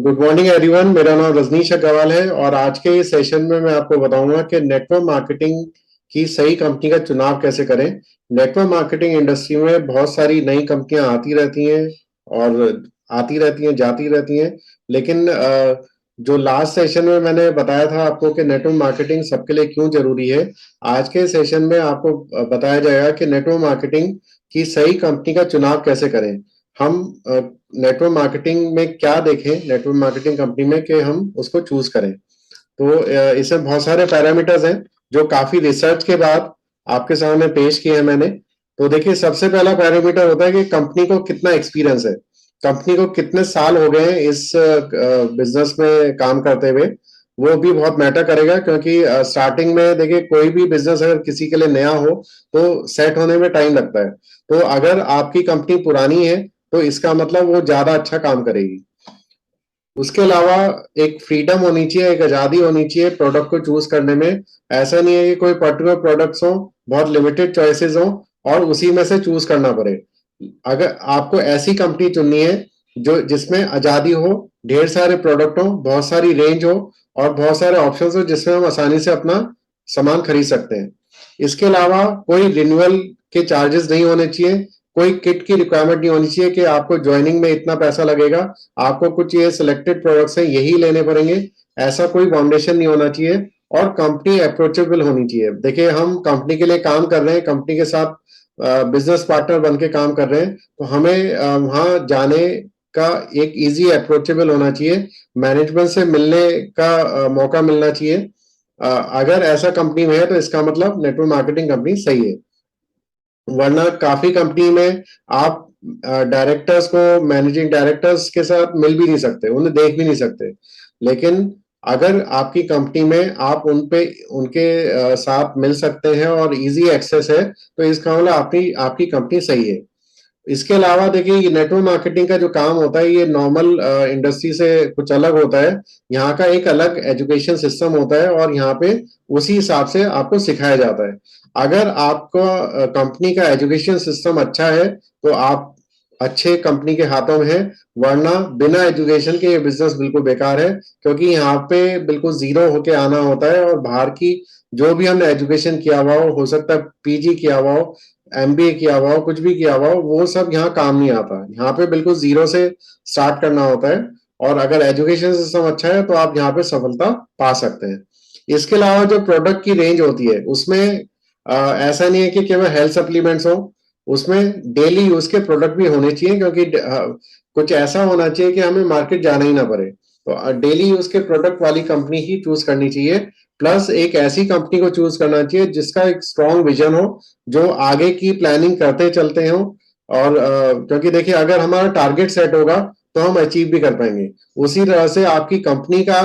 Good morning everyone. मेरा नाम रजनीश अग्रवाल है और आज के इस सेशन में मैं आपको बताऊंगा कि नेटवर्क मार्केटिंग की सही कंपनी का चुनाव कैसे करें। नेटवर्क मार्केटिंग इंडस्ट्री में बहुत सारी नई कंपनियां आती रहती हैं और आती रहती हैं, जाती रहती हैं। लेकिन जो लास्ट सेशन में मैंने बताया था आपको कि नेटवर्क मार्केटिंग सबके लिए क्यों जरूरी है, आज के सेशन में आपको बताया जाएगा कि नेटवर्क मार्केटिंग की सही कंपनी का चुनाव कैसे करें। हम नेटवर्क मार्केटिंग में क्या देखें, नेटवर्क मार्केटिंग कंपनी में, कि हम उसको चूज करें। तो इसमें बहुत सारे पैरामीटर्स हैं जो काफी रिसर्च के बाद आपके सामने पेश किए हैं मैंने। तो देखिए, सबसे पहला पैरामीटर होता है कि कंपनी को कितना एक्सपीरियंस है, कंपनी को कितने साल हो गए हैं इस बिजनेस में काम करते हुए। वो भी बहुत मैटर करेगा, क्योंकि स्टार्टिंग में देखिए, कोई भी बिजनेस अगर किसी के लिए नया हो तो सेट होने में टाइम लगता है। तो अगर आपकी कंपनी पुरानी है तो इसका मतलब वो ज्यादा अच्छा काम करेगी। उसके अलावा एक फ्रीडम होनी चाहिए, एक आजादी होनी चाहिए प्रोडक्ट को चूज करने में। ऐसा नहीं है कि कोई पर्टिकुलर प्रोडक्ट्स हो, बहुत लिमिटेड चॉइसेस हो और उसी में से चूज करना पड़े। अगर आपको ऐसी कंपनी चुननी है जो जिसमें आजादी हो, ढेर सारे प्रोडक्ट हो, बहुत सारी रेंज हो और बहुत सारे ऑप्शंस हो जिसमें हम आसानी से अपना सामान खरीद सकते हैं। इसके अलावा कोई रिन्यूअल के चार्जेस नहीं होने चाहिए, कोई किट की रिक्वायरमेंट नहीं होनी चाहिए कि आपको ज्वाइनिंग में इतना पैसा लगेगा, आपको कुछ ये सिलेक्टेड प्रोडक्ट्स हैं यही लेने पड़ेंगे, ऐसा कोई फाउंडेशन नहीं होना चाहिए। और कंपनी अप्रोचेबल होनी चाहिए। देखिए, हम कंपनी के लिए काम कर रहे हैं, कंपनी के साथ बिजनेस पार्टनर बन के काम कर रहे हैं, तो हमें वहां जाने का एक इजी अप्रोचेबल होना चाहिए, मैनेजमेंट से मिलने का मौका मिलना चाहिए। अगर ऐसा कंपनी में है तो इसका मतलब नेटवर्क मार्केटिंग कंपनी सही है। वरना काफी कंपनी में आप डायरेक्टर्स को, मैनेजिंग डायरेक्टर्स के साथ मिल भी नहीं सकते, उन्हें देख भी नहीं सकते। लेकिन अगर आपकी कंपनी में आप उनके साथ मिल सकते हैं और इजी एक्सेस है, तो इसका मतलब आपकी आपकी कंपनी सही है। इसके अलावा देखिए, ये नेटवर्क मार्केटिंग का जो काम होता है ये नॉर्मल इंडस्ट्री से कुछ अलग होता है। यहाँ का एक अलग एजुकेशन सिस्टम होता है और यहाँ पे उसी हिसाब से आपको सिखाया जाता है। अगर आपका कंपनी का एजुकेशन सिस्टम अच्छा है तो आप अच्छे कंपनी के हाथों में है, वरना बिना एजुकेशन के ये बिजनेस बिल्कुल बेकार है। क्योंकि यहाँ पे बिल्कुल जीरो होके आना होता है और बाहर की जो भी हमने एजुकेशन किया हुआ हो सकता है पीजी किया हुआ हो, एमबीए किया हुआ हो, कुछ भी किया हुआ हो, वो सब यहाँ काम नहीं आता। यहाँ पे बिल्कुल जीरो से स्टार्ट करना होता है। और अगर एजुकेशन सिस्टम अच्छा है तो आप यहाँ पे सफलता पा सकते हैं। इसके अलावा जो प्रोडक्ट की रेंज होती है उसमें ऐसा नहीं है कि केवल हेल्थ सप्लीमेंट्स हो, उसमें डेली यूज के प्रोडक्ट भी होने चाहिए। क्योंकि कुछ ऐसा होना चाहिए कि हमें मार्केट जाना ही ना पड़े, तो डेली यूज के प्रोडक्ट वाली कंपनी ही चूज करनी चाहिए। प्लस एक ऐसी कंपनी को चूज करना चाहिए जिसका एक स्ट्रॉन्ग विजन हो, जो आगे की प्लानिंग करते चलते हो। और क्योंकि देखिए, अगर हमारा टारगेट सेट होगा तो हम अचीव भी कर पाएंगे। उसी तरह से आपकी कंपनी का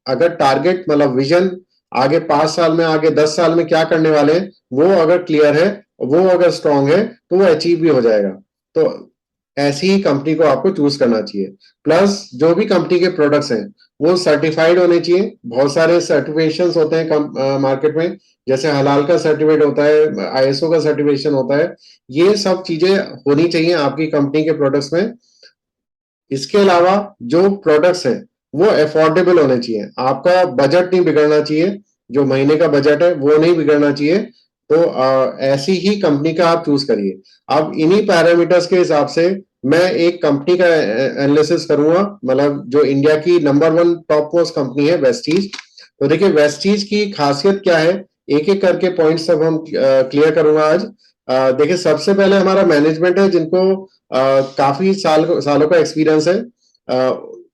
अगर टारगेट, मतलब विजन, आगे 5 साल में, आगे 10 साल में क्या करने वाले हैं, वो अगर क्लियर है, वो अगर स्ट्रांग है, तो वो अचीव भी हो जाएगा। तो ऐसी ही कंपनी को आपको चूज करना चाहिए। प्लस जो भी कंपनी के प्रोडक्ट्स हैं वो सर्टिफाइड होने चाहिए। बहुत सारे सर्टिफिकेशंस होते हैं मार्केट में, जैसे हलाल का सर्टिफिकेट होता है, आईएसओ का सर्टिफिकेशन होता है। ये सब चीजें होनी चाहिए आपकी कंपनी के प्रोडक्ट्स में। इसके अलावा जो प्रोडक्ट्स हैं वो अफोर्डेबल होने चाहिए, आपका बजट नहीं बिगड़ना चाहिए, जो महीने का बजट है वो नहीं बिगड़ना चाहिए। तो ऐसी ही कंपनी का आप चूज करिए। अब इन्हीं पैरामीटर्स के हिसाब से मैं एक कंपनी का एनालिसिस करूंगा, मतलब जो इंडिया की नंबर 1 टॉप मोस्ट कंपनी है, वेस्टीज। तो देखिए, वेस्टीज की खासियत क्या है, एक एक करके पॉइंट्स सब हम क्लियर करूंगा आज। देखिए, सबसे पहले हमारा मैनेजमेंट है, जिनको काफी सालों का एक्सपीरियंस है।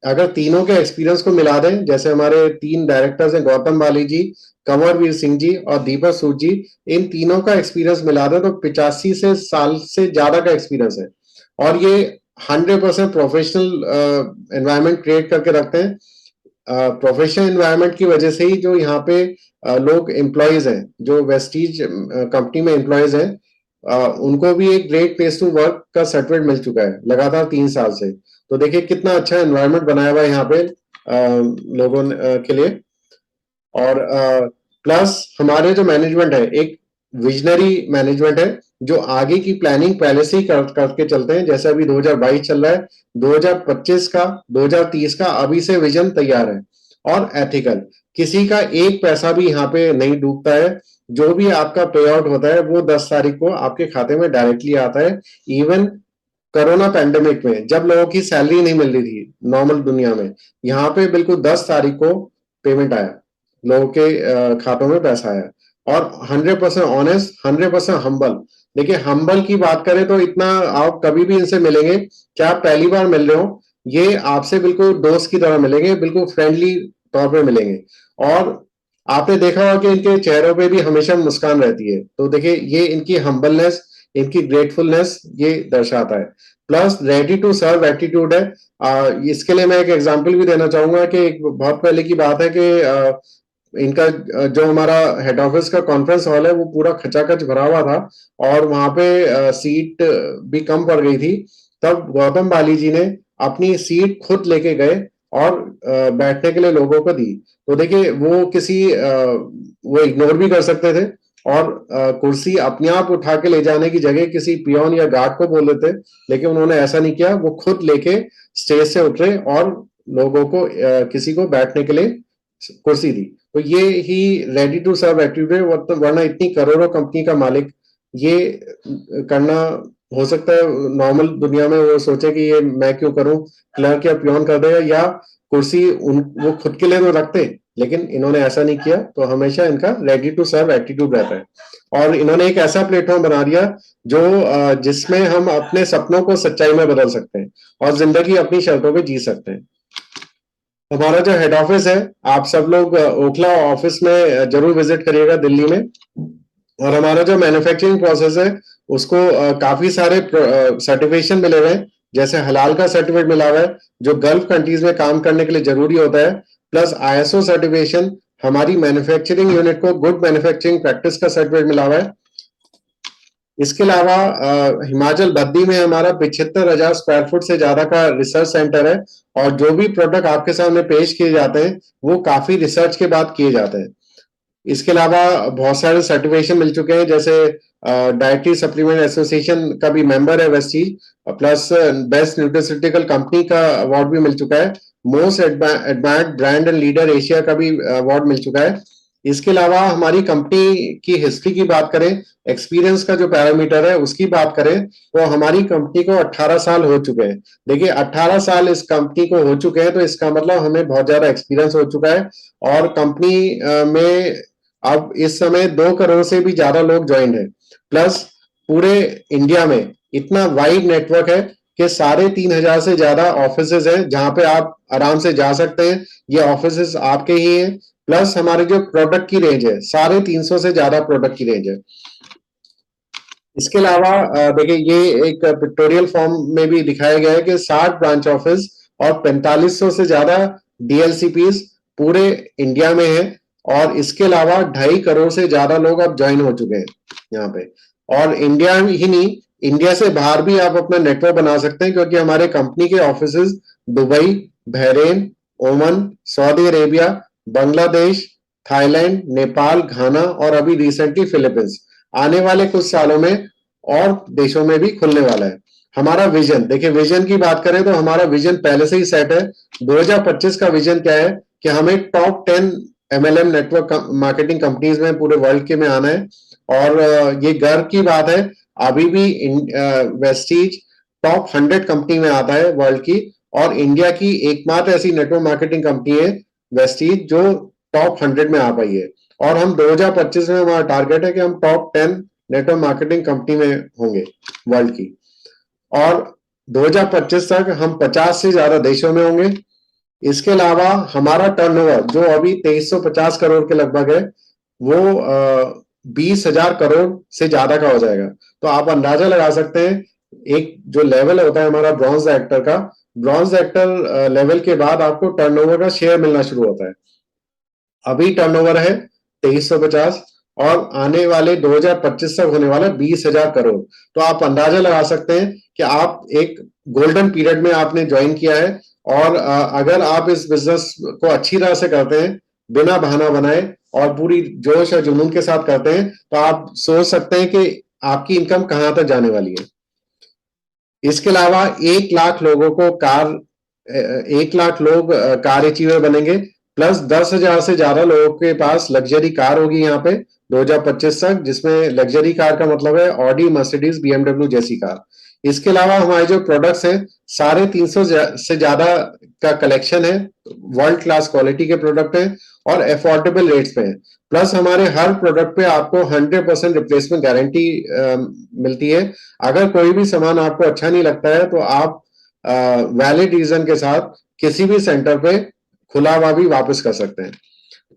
अगर तीनों के एक्सपीरियंस को मिला दें, जैसे हमारे 3 डायरेक्टर्स हैं, गौतम बाली जी, कंवरवीर सिंह जी और दीपक सूद जी, इन तीनों का एक्सपीरियंस मिला दें तो 85 से साल से ज्यादा का एक्सपीरियंस है। और ये 100% प्रोफेशनल एनवायरनमेंट क्रिएट करके रखते हैं। प्रोफेशनल एनवायरनमेंट की वजह से ही जो यहाँ पे लोग एम्प्लॉयज हैं, जो वेस्टीज कंपनी में एम्प्लॉयज हैं, उनको भी एक ग्रेट प्लेस टू वर्क का सर्टिफिकेट मिल चुका है लगातार 3 साल से। तो देखिए कितना अच्छा एनवायरनमेंट बनाया हुआ है यहाँ पे लोगों के लिए। और प्लस हमारे जो मैनेजमेंट है, एक विजनरी मैनेजमेंट है, जो आगे की प्लानिंग पहले से ही करके चलते हैं। जैसे अभी 2022 चल रहा है, 2025 का, 2030 का अभी से विजन तैयार है। और एथिकल, किसी का एक पैसा भी यहाँ पे नहीं डूबता है। जो भी आपका पे आउट होता है वो 10 तारीख को आपके खाते में डायरेक्टली आता है। इवन कोरोना पैंडेमिक में जब लोगों की सैलरी नहीं मिल रही थी नॉर्मल दुनिया में, यहाँ पे बिल्कुल 10 तारीख को पेमेंट आया, लोगों के खातों में पैसा आया। और 100% ऑनेस्ट, 100% हम्बल। देखिए, हम्बल की बात करें तो इतना आप कभी भी इनसे मिलेंगे, क्या आप पहली बार मिल रहे हो, ये आपसे बिल्कुल दोस्त की तरह मिलेंगे, बिल्कुल फ्रेंडली तौर पे मिलेंगे। और आपने देखा होगा कि इनके चेहरों पे भी हमेशा मुस्कान रहती है। तो देखिए, ये इनकी हम्बलनेस, इनकी ग्रेटफुलनेस ये दर्शाता है। Plus ready to serve attitude है। इसके लिए मैं एक एग्जांपल भी देना चाहूंगा कि एक बहुत पहले की बात है कि इनका जो हमारा हेड ऑफिस का कॉन्फ्रेंस हॉल है वो पूरा खचाखच भरा हुआ था, और वहां पे सीट भी कम पड़ गई थी। तब गौतम बाली जी ने अपनी सीट खुद लेके गए और बैठने के लिए लोगों को दी। तो देखिए, वो वो इग्नोर भी कर सकते थे, और कुर्सी अपने आप उठा के ले जाने की जगह किसी पियोन या गार्ड को बोल देते, लेकिन उन्होंने ऐसा नहीं किया। वो खुद लेके स्टेज से उतरे और लोगों को किसी को बैठने के लिए कुर्सी दी। तो ये ही रेडी टू सर्व एटीट्यूड। वरना इतनी करोड़ों कंपनी का मालिक ये करना, हो सकता है नॉर्मल दुनिया में वो सोचे कि ये मैं क्यों करूं, क्लर्क या पियोन कर देगा, या कुर्सी वो खुद के लिए तो रखते, लेकिन इन्होंने ऐसा नहीं किया। तो हमेशा इनका रेडी टू सर्व एटीट्यूड रहता है। और इन्होंने एक ऐसा प्लेटफॉर्म बना दिया जो जिसमें हम अपने सपनों को सच्चाई में बदल सकते हैं और जिंदगी अपनी शर्तों पे जी सकते हैं। हमारा जो हेड ऑफिस है, आप सब लोग ओखला ऑफिस में जरूर विजिट करिएगा दिल्ली में। और हमारा जो मैन्युफैक्चरिंग प्रोसेस है उसको काफी सारे सर्टिफिकेशन मिले हुए हैं। जैसे हलाल का सर्टिफिकेट मिला हुआ है, जो गल्फ कंट्रीज में काम करने के लिए जरूरी होता है। प्लस आईएसओ सर्टिफिकेशन, हमारी मैन्युफैक्चरिंग यूनिट को गुड मैन्युफैक्चरिंग प्रैक्टिस का सर्टिफिकेट मिला हुआ है। इसके अलावा हिमाचल बद्दी में हमारा 75,000 स्क्वायर फुट से ज्यादा का रिसर्च सेंटर है, और जो भी प्रोडक्ट आपके सामने पेश किए जाते हैं वो काफी रिसर्च के बाद किए जाते हैं। इसके अलावा बहुत सारे सर्टिफिकेशन मिल चुके हैं, जैसे डाइटरी सप्लीमेंट एसोसिएशन का भी मेंबर है वेस्टीज, प्लस बेस्ट न्यूट्रिस्यूटिकल कंपनी का अवार्ड भी मिल चुका है। Most admired brand and leader Asia का भी अवार्ड मिल चुका है। इसके अलावा हमारी कंपनी की हिस्ट्री की बात करें, एक्सपीरियंस का जो पैरामीटर है उसकी बात करें, तो हमारी कंपनी को 18 साल हो चुके हैं। देखिए, 18 साल इस कंपनी को हो चुके हैं, तो इसका मतलब हमें बहुत ज्यादा एक्सपीरियंस हो चुका है। और कंपनी में अब इस समय 2 करोड़ से भी ज्यादा लोग ज्वाइन है। प्लस पूरे इंडिया में इतना वाइड नेटवर्क है कि 3,500 से ज्यादा ऑफिसेज हैं जहां पे आप आराम से जा सकते हैं। ये ऑफिसेज आपके ही हैं। प्लस हमारे जो प्रोडक्ट की रेंज है, 350 से ज्यादा प्रोडक्ट की रेंज है। इसके अलावा देखिए, ये एक पिक्टोरियल फॉर्म में भी दिखाया गया है कि 60 ब्रांच ऑफिस और 4500 से ज्यादा डीएलसीपीज पूरे इंडिया में है। और इसके अलावा 2.5 करोड़ से ज्यादा लोग अब ज्वाइन हो चुके हैं यहाँ पे। और इंडिया ही नहीं, इंडिया से बाहर भी आप अपना नेटवर्क बना सकते हैं, क्योंकि हमारे कंपनी के office Dubai, Bahrain, Oman, Saudi Arabia, Bangladesh, Thailand, Nepal, Ghana और अभी रिसेंटली फिलीपींस, आने वाले कुछ सालों में और देशों में भी खुलने वाला है। हमारा विजन, देखिए विजन की बात करें तो हमारा विजन पहले से ही सेट है। 2025 का विजन क्या है कि हमें top 10 MLM network marketing companies में पूरे वर्ल्ड के में आना है। और ये गर्व की बात है, अभी भी वेस्टीज टॉप 100 कंपनी में आता है वर्ल्ड की, और इंडिया की एकमात्र ऐसी नेटवर्क मार्केटिंग कंपनी है वेस्टीज जो टॉप 100 में आ पाई है। और हम 2025 में हमारा टारगेट है कि हम टॉप 10 नेटवर्क मार्केटिंग कंपनी में होंगे वर्ल्ड की। और 2025 तक हम 50 से ज्यादा देशों में होंगे। इसके अलावा हमारा टर्नओवर जो अभी 2350 करोड़ के लगभग है, वो 20,000 करोड़ से ज्यादा का हो जाएगा। तो आप अंदाजा लगा सकते हैं, एक जो लेवल होता है हमारा ब्रॉन्ज एक्टर का, ब्रॉन्ज एक्टर लेवल के बाद आपको टर्नओवर का शेयर मिलना शुरू होता है। अभी टर्नओवर है 2350, और आने वाले 2025 तक होने वाला 20,000 करोड़। तो आप अंदाजा लगा सकते हैं कि आप एक गोल्डन पीरियड में आपने ज्वाइन किया है। और अगर आप इस बिजनेस को अच्छी तरह से करते हैं, बिना बहाना बनाए और पूरी जोश और जुनून के साथ करते हैं, तो आप सोच सकते हैं कि आपकी इनकम कहां तक जाने वाली है। इसके अलावा 1 लाख लोगों को कार 1 लाख लोग कार अचीवर बनेंगे, प्लस 10,000 से ज्यादा लोगों के पास लग्जरी कार होगी यहाँ पे 2025 तक, जिसमें लग्जरी कार का मतलब है ऑडी, मर्सिडीज, बीएमडब्ल्यू जैसी कार। इसके अलावा हमारे जो प्रोडक्ट्स हैं, 350 से ज्यादा का कलेक्शन है, वर्ल्ड क्लास क्वालिटी के प्रोडक्ट हैं और अफोर्डेबल रेट्स पे है। प्लस हमारे हर प्रोडक्ट पे आपको 100% रिप्लेसमेंट गारंटी मिलती है। अगर कोई भी सामान आपको अच्छा नहीं लगता है तो आप वैलिड रीजन के साथ किसी भी सेंटर पे खुला हुआ भी वापस कर सकते हैं।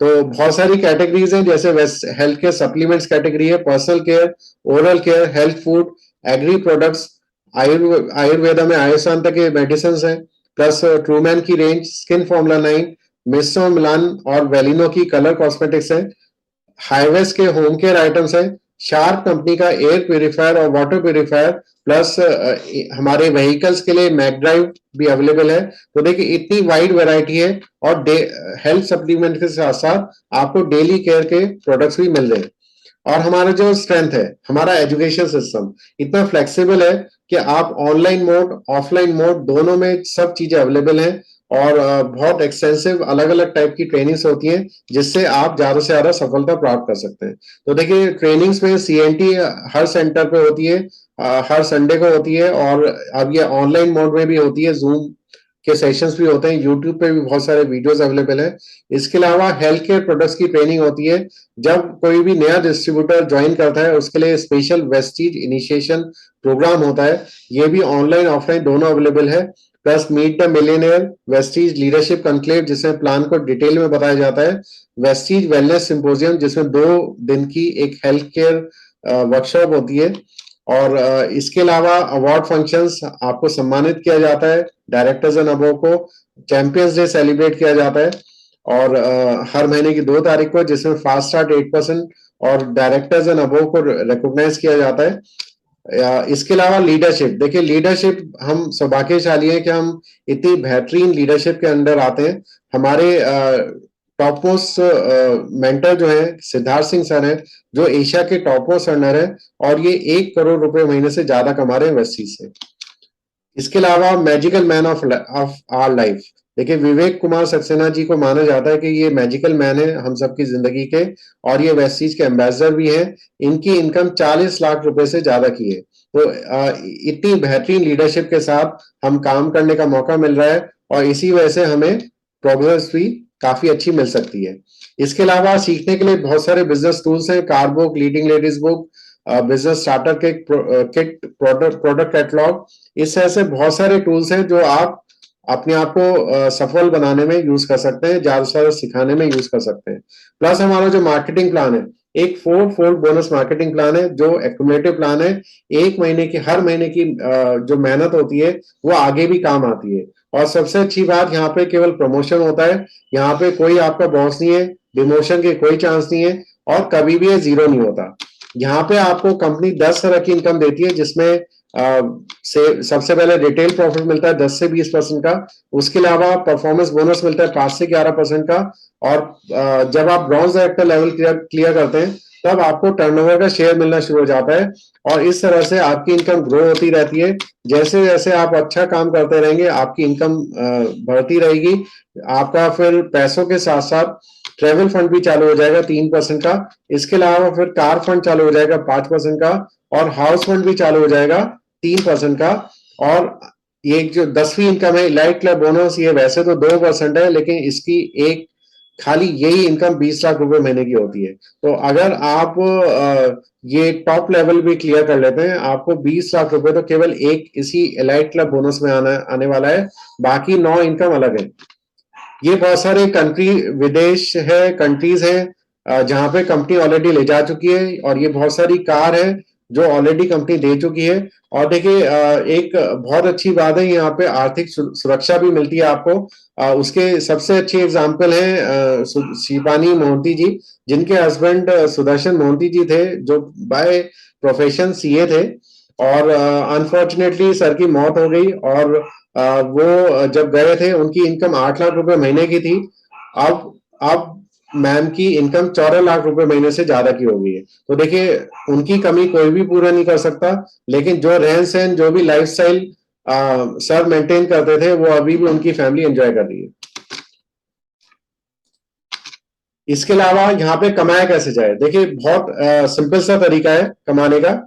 तो बहुत सारी कैटेगरीज हैं, जैसे हेल्थ केयर सप्लीमेंट्स कैटेगरी है, personal care, oral care, health food, agri products, Ayurveda में आयुष्मान तक के मेडिसिन है, प्लस ट्रूमैन की range, skin formula 9, mister Milan और वेलिनो की कलर कॉस्मेटिक्स है, हाईवेज के होम केयर आइटम्स है, शार्प कंपनी का एयर प्यूरिफायर और वाटर प्यूरिफायर, प्लस हमारे व्हीकल्स के लिए मैक ड्राइव भी अवेलेबल है। तो देखिए इतनी वाइड वैरायटी है, और हेल्थ सप्लीमेंट के साथ साथ आपको डेली केयर के प्रोडक्ट्स भी मिल रहे हैं। और हमारा जो स्ट्रेंथ है, हमारा एजुकेशन सिस्टम इतना फ्लेक्सिबल है कि आप ऑनलाइन मोड, ऑफलाइन मोड दोनों में सब चीजें अवेलेबल हैं, और बहुत एक्सटेंसिव अलग अलग टाइप की ट्रेनिंग्स होती हैं, जिससे आप ज्यादा से ज्यादा सफलता प्राप्त कर सकते हैं। तो देखिए ट्रेनिंग्स में सीएनटी हर सेंटर पे होती है, हर संडे को होती है, और अब ये ऑनलाइन मोड में भी होती है, जूम के सेशंस भी होते हैं, यूट्यूब पे भी बहुत सारे वीडियोस अवेलेबल हैं। इसके अलावा हेल्थ केयर प्रोडक्ट्स की ट्रेनिंग होती है। जब कोई भी नया डिस्ट्रीब्यूटर ज्वाइन करता है, उसके लिए स्पेशल वेस्टीज इनिशिएशन प्रोग्राम होता है, ये भी ऑनलाइन ऑफलाइन दोनों अवेलेबल है। Plus meet the millionaire, Vestige leadership conclave जिसमें प्लान को डिटेल में बताया जाता है, वेस्टीज वेलनेस सिंपोजियम जिसमें 2 दिन की एक हेल्थ केयर वर्कशॉप होती है, और इसके अलावा अवार्ड फंक्शंस, आपको सम्मानित किया जाता है डायरेक्टर्स एंड अबव को, चैंपियंस डे सेलिब्रेट किया जाता है, और हर महीने की 2 तारीख को, जिसमें फास्ट स्टार्ट 8% और डायरेक्टर्स एंड अबव को रिकॉग्नाइज किया जाता है। इसके अलावा लीडरशिप, देखिए लीडरशिप हम सौभाग्यशाली हैं कि हम इतनी बेहतरीन लीडरशिप के अंदर आते हैं। हमारे टॉप मोस्ट मेंटर जो है सिद्धार्थ सिंह सर हैं, जो एशिया के टॉप मोस्ट अर्नर है, और ये 1 करोड़ रुपए महीने से ज्यादा कमा रहे हैं वेस्टीज से। इसके अलावा magical man of our life, देखिए विवेक कुमार सक्सेना जी को माना जाता है कि ये मैजिकल मैन है हम सबकी जिंदगी के, और ये वेस्टीज के एम्बेसडर भी हैं। इनकी इनकम 40 लाख रुपए से ज्यादा की है। तो इतनी बेहतरीन लीडरशिप के साथ हम काम करने का मौका मिल रहा है, और इसी वजह से हमें प्रोग्रेस भी काफी अच्छी मिल सकती है। इसके अलावा सीखने के लिए बहुत सारे बिजनेस टूल्स हैं, car book, leading ladies book, business starter kit, product catalogue, इस तरह से बहुत सारे टूल्स हैं जो आप अपने आप को सफल बनाने में यूज कर सकते हैं, ज्यादा से ज्यादा सिखाने में यूज कर सकते हैं। प्लस हमारा जो मार्केटिंग प्लान है, एक 4 फोल्ड बोनस मार्केटिंग प्लान है, जो एक्यूमुलेटिव प्लान है। एक महीने की, हर महीने की जो मेहनत होती है वो आगे भी काम आती है। और सबसे अच्छी बात, यहाँ पे केवल प्रमोशन होता है, यहाँ पे कोई आपका बॉस नहीं है, डिमोशन के कोई चांस नहीं है, और कभी भी ये जीरो नहीं होता। यहाँ पे आपको कंपनी 10 तरह की इनकम देती है, जिसमें से सबसे पहले रिटेल प्रॉफिट मिलता है 10 से 20% का। उसके अलावा परफॉर्मेंस बोनस मिलता है 5 से 11% का। और जब आप ब्रॉन्ज डायरेक्टर लेवल क्लियर करते हैं, तब आपको टर्नओवर का शेयर मिलना शुरू हो जाता है, और इस तरह से आपकी इनकम ग्रो होती रहती है। जैसे जैसे आप अच्छा काम करते रहेंगे, आपकी इनकम बढ़ती रहेगी। आपका फिर पैसों के साथ साथ ट्रेवल फंड भी चालू हो जाएगा 3% का। इसके अलावा फिर कार फंड चालू हो जाएगा 5% का, और हाउस फंड भी चालू हो जाएगा 3% का। और ये जो 10वीं इनकम है, इलाइट क्लब बोनस, ये वैसे तो 2% है, लेकिन इसकी एक खाली यही इनकम 20 लाख रुपए महीने की होती है। तो अगर आप ये टॉप लेवल भी क्लियर कर लेते हैं, आपको 20 लाख रुपए तो केवल एक इसी इलाइट क्लब बोनस में आने वाला है। बाकी 9 इनकम अलग है। ये बहुत सारे विदेश है, कंट्रीज है जहां पे कंपनी ऑलरेडी ले जा चुकी है, और ये बहुत सारी कार है जो ऑलरेडी कंपनी दे चुकी है। और देखिए एक बहुत अच्छी बात है, यहाँ पे आर्थिक सुरक्षा भी मिलती है आपको। उसके सबसे अच्छी एग्जांपल है शिवानी मोहंती जी, जिनके हस्बैंड सुदर्शन मोहंती जी थे, जो बाय प्रोफेशन सीए थे, और अनफॉर्चुनेटली सर की मौत हो गई। और वो जब गए थे, उनकी इनकम 8 लाख रुपए महीने की थी। अब मैम की इनकम 14 लाख रुपए महीने से ज्यादा की हो गई है। तो देखिए, उनकी कमी कोई भी पूरा नहीं कर सकता, लेकिन जो रहन सहन, जो भी लाइफस्टाइल सर मेंटेन करते थे, वो अभी भी उनकी फैमिली एंजॉय कर रही है। इसके अलावा यहाँ पे कमाया कैसे जाए, देखिए बहुत सिंपल सा तरीका है कमाने का।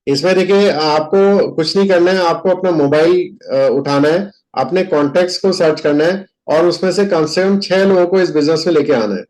इसमें देखिए, आपको कुछ नहीं करना है, आपको अपना मोबाइल उठाना है, अपने कॉन्टेक्ट्स को सर्च करना है, और उसमें से कम 6 लोगों को इस बिजनेस में लेके आना है,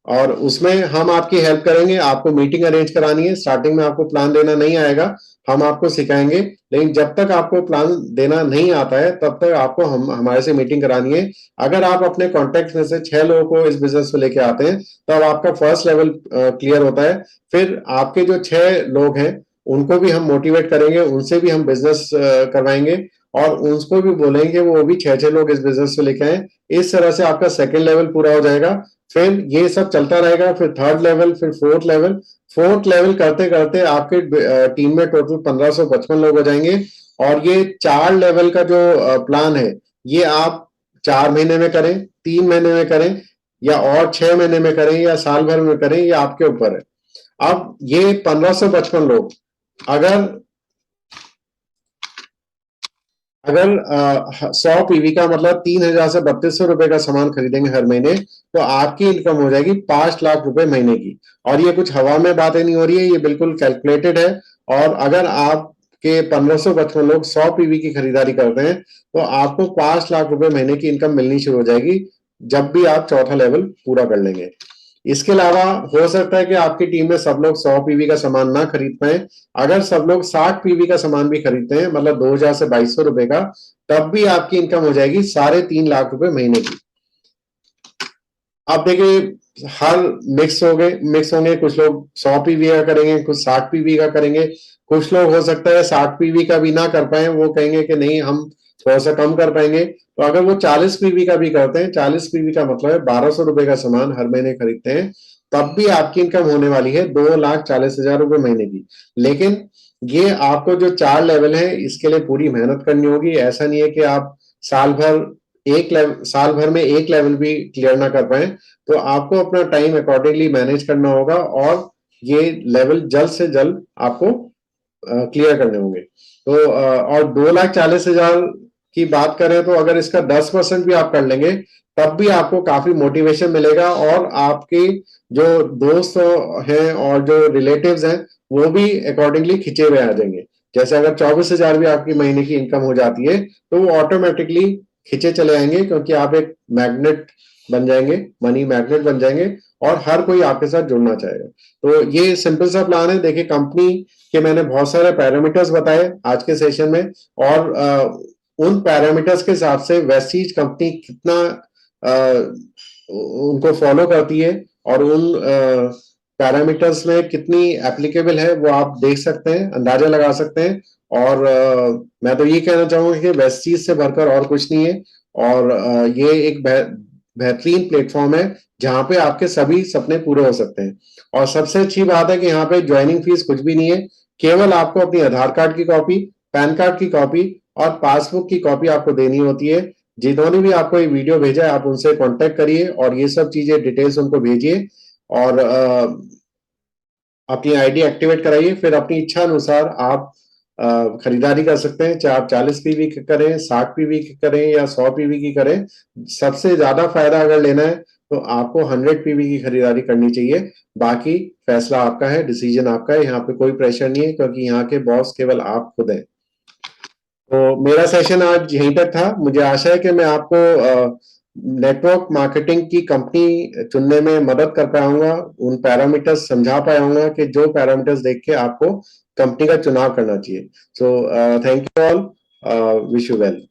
और उसमें हम आपकी हेल्प करेंगे। आपको मीटिंग अरेंज करानी है। स्टार्टिंग में आपको प्लान देना नहीं आएगा, हम आपको सिखाएंगे, लेकिन जब तक आपको प्लान देना नहीं आता है तब तक आपको हम हमारे से मीटिंग करानी है। अगर आप अपने कॉन्टेक्ट में से 6 लोगों को इस बिजनेस में लेके आते हैं, तब आपका फर्स्ट लेवल क्लियर होता है। फिर आपके जो 6 लोग हैं, उनको भी हम मोटिवेट करेंगे, उनसे भी हम बिजनेस करवाएंगे, और उनको भी बोलेंगे वो भी 6 लोग इस बिजनेस में लेके आए। इस तरह से आपका सेकेंड लेवल पूरा हो जाएगा। फिर ये सब चलता रहेगा, फिर थर्ड लेवल, फिर फोर्थ लेवल करते करते आपके टीम में टोटल 1555 लोग हो जाएंगे। और ये 4 लेवल का जो प्लान है, ये आप 4 महीने में करें, 3 महीने में करें, या और 6 महीने में करें, या साल भर में करें, ये आपके ऊपर है। अब ये 1555 लोग अगर अगर 100 पीवी का मतलब 3,000 से 3,200 रुपए का सामान खरीदेंगे हर महीने, तो आपकी इनकम हो जाएगी 5 लाख रुपए महीने की। और ये कुछ हवा में बातें नहीं हो रही है, ये बिल्कुल कैलकुलेटेड है। और अगर आपके 1555 लोग 100 पीवी की खरीदारी करते हैं, तो आपको 5 लाख रुपए महीने की इनकम मिलनी शुरू हो जाएगी, जब भी आप चौथा लेवल पूरा कर लेंगे। इसके अलावा हो सकता है कि आपकी टीम में सब लोग 100 पीवी का सामान ना खरीद पाए। अगर सब लोग 60 पीवी का सामान भी खरीदते हैं, मतलब 2,000 से 2,200 रुपए का, तब भी आपकी इनकम हो जाएगी 3.5 लाख रुपए महीने की। अब देखिए, हर मिक्स होंगे, कुछ लोग 100 पीवी का करेंगे, कुछ 60 पीवी का करेंगे, कुछ लोग हो सकता है 60 पीवी का भी ना कर पाए, वो कहेंगे कि नहीं हम थोड़ा सा कम कर पाएंगे। तो अगर वो 40 पीवी का भी करते हैं, 40 पीवी का मतलब है 1,200 रुपए का सामान हर महीने खरीदते हैं, तब भी आपकी इनकम होने वाली है 2,40,000 रुपए महीने की। लेकिन ये आपको जो 4 लेवल है, इसके लिए पूरी मेहनत करनी होगी। ऐसा नहीं है कि आप साल भर साल भर में एक लेवल भी क्लियर ना कर पाए। तो आपको अपना टाइम अकॉर्डिंगली मैनेज करना होगा, और ये लेवल जल्द से जल्द आपको क्लियर करने होंगे। तो और 2,40,000 की बात करें, तो अगर इसका 10% भी आप कर लेंगे, तब भी आपको काफी मोटिवेशन मिलेगा, और आपके जो दोस्त हैं और जो रिलेटिव्स हैं, वो भी अकॉर्डिंगली खिंचे हुए आ जाएंगे। जैसे अगर 24,000 भी आपकी महीने की इनकम हो जाती है, तो वो ऑटोमेटिकली खिंचे चले आएंगे, क्योंकि आप एक मैग्नेट बन जाएंगे, मनी मैग्नेट बन जाएंगे, और हर कोई आपके साथ जुड़ना चाहेगा। तो ये सिंपल सा प्लान है। देखिए, कंपनी के मैंने बहुत सारे पैरामीटर्स बताए आज के सेशन में, और उन पैरामीटर्स के हिसाब से वेस्टीज कंपनी कितना उनको फॉलो करती है, और उन पैरामीटर्स में कितनी एप्लीकेबल है, वो आप देख सकते हैं, अंदाजा लगा सकते हैं। और मैं तो ये कहना चाहूंगा कि वेस्टीज से भरकर और कुछ नहीं है। और ये एक बेहतरीन प्लेटफॉर्म है, जहां पे आपके सभी सपने पूरे हो सकते हैं। और सबसे अच्छी बात है कि यहाँ पे ज्वाइनिंग फीस कुछ भी नहीं है। केवल आपको अपनी आधार कार्ड की कॉपी, पैन कार्ड की कॉपी, और पासबुक की कॉपी आपको देनी होती है। जिन्होंने भी आपको ये वीडियो भेजा है, आप उनसे कांटेक्ट करिए, और ये सब चीजें डिटेल्स उनको भेजिए, और अपनी आईडी एक्टिवेट कराइए। फिर अपनी इच्छा अनुसार आप खरीदारी कर सकते हैं, चाहे आप 40 पीवी की करें, 60 पीवी की करें, या 100 पीवी की करें। सबसे ज्यादा फायदा अगर लेना है, तो आपको 100 पीवी की खरीदारी करनी चाहिए। बाकी फैसला आपका है, डिसीजन आपका है, यहाँ पे कोई प्रेशर नहीं है, क्योंकि यहाँ के बॉस केवल आप खुद हैं। तो मेरा सेशन आज यहीं तक था। मुझे आशा है कि मैं आपको नेटवर्क मार्केटिंग की कंपनी चुनने में मदद कर पाऊंगा, उन पैरामीटर्स समझा पाऊंगा कि जो पैरामीटर्स देख के आपको कंपनी का चुनाव करना चाहिए। So thank you all, wish you well.